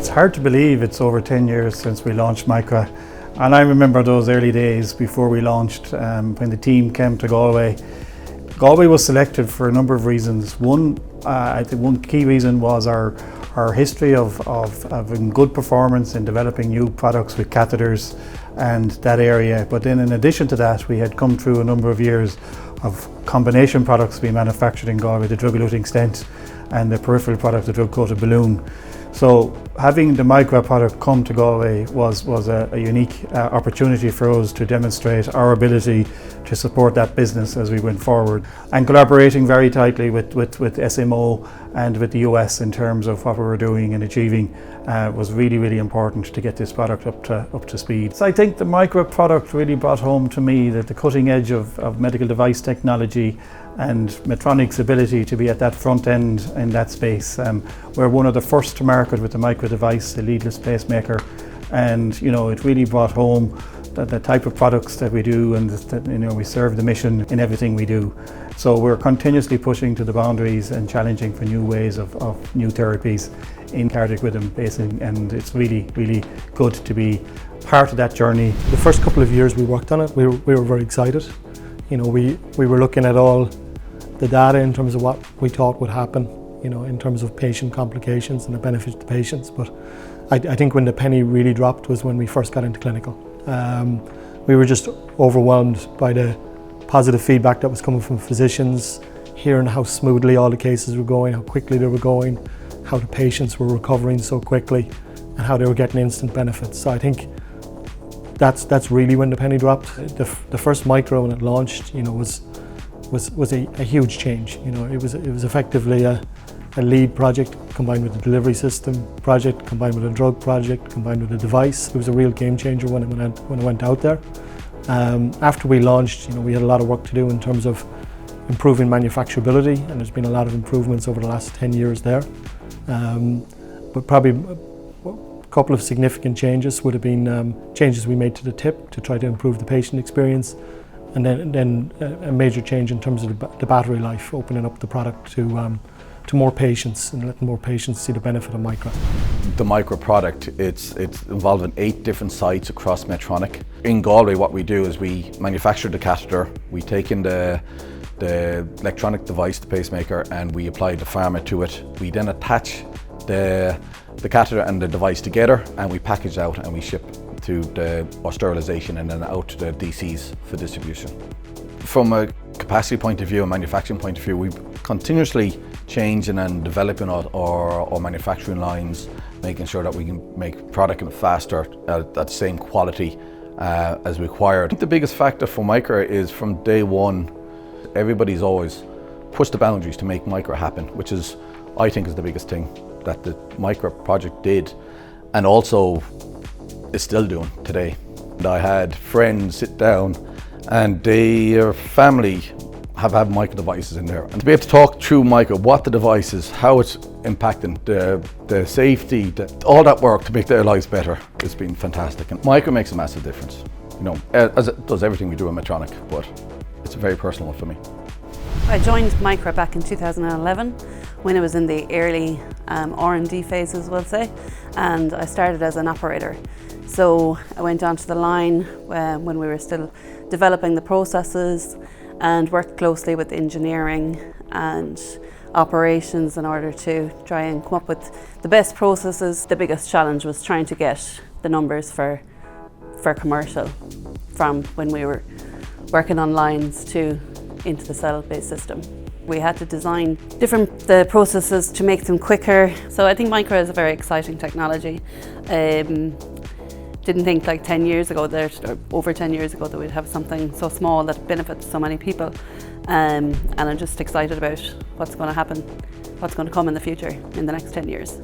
It's hard to believe it's over 10 years since we launched Micra. And I remember those early days before we launched, when the team came to Galway. Galway was selected for a number of reasons. I think one key reason was our history of having good performance in developing new products with catheters and that area. But then in addition to that, we had come through a number of years of combination products we manufactured in Galway, the drug-eluting stent and the peripheral product, the drug-coated balloon. So having the Micra product come to Galway was a unique opportunity for us to demonstrate our ability to support that business as we went forward, and collaborating very tightly with SMO and with the US in terms of what we were doing and achieving was really important to get this product up to speed. So I think the Micra product really brought home to me that the cutting edge of medical device technology and Medtronic's ability to be at that front end in that space. We're one of the first to market with the Micra device, a leadless pacemaker, and it really brought home the type of products that we do, and we serve the mission in everything we do. So we're continuously pushing to the boundaries and challenging for new ways of new therapies in cardiac rhythm pacing, and it's really good to be part of that journey. The first couple of years we worked on it, we were very excited. We were looking at all the data in terms of what we thought would happen, in terms of patient complications and the benefits to patients. But I think when the penny really dropped was when we first got into clinical. We were just overwhelmed by the positive feedback that was coming from physicians, hearing how smoothly all the cases were going, how quickly they were going, how the patients were recovering so quickly, and how they were getting instant benefits. So I think that's really when the penny dropped. The first Micra, when it launched, was a huge change. It was effectively a lead project combined with a delivery system project, combined with a drug project, combined with a device. It was a real game changer when it went out there. After we launched, we had a lot of work to do in terms of improving manufacturability, and there's been a lot of improvements over the last 10 years there. But probably a couple of significant changes would have been changes we made to the tip to try to improve the patient experience, and then a major change in terms of the battery life, opening up the product to more patients and letting more patients see the benefit of Micra. The Micra product, it's involved in 8 different sites across Medtronic. In Galway, what we do is we manufacture the catheter, we take in the electronic device, the pacemaker, and we apply the pharma to it. We then attach the catheter and the device together, and we package out and we ship to our sterilization and then out to the DCs for distribution. From a capacity point of view and manufacturing point of view, we're continuously changing and developing our manufacturing lines, making sure that we can make product faster at the same quality as required. I think the biggest factor for Micra is from day one, everybody's always pushed the boundaries to make Micra happen, which is, I think, is the biggest thing that the Micra project did, and also is still doing today. And I had friends sit down and their family have had Micra devices in there. And to be able to talk through Micra, what the device is, how it's impacting, the safety, all that work to make their lives better, has been fantastic. And Micra makes a massive difference, as it does everything we do at Medtronic, but it's a very personal one for me. I joined Micra back in 2011 when it was in the early R&D phases, we'll say, and I started as an operator. So I went onto the line when we were still developing the processes and worked closely with engineering and operations in order to try and come up with the best processes. The biggest challenge was trying to get the numbers for commercial from when we were working on lines to into the cell-based system. We had to design the processes to make them quicker. So I think Micra is a very exciting technology. Didn't think like 10 years ago, or over 10 years ago, that we'd have something so small that benefits so many people. And I'm just excited about what's going to happen, what's going to come in the future in the next 10 years.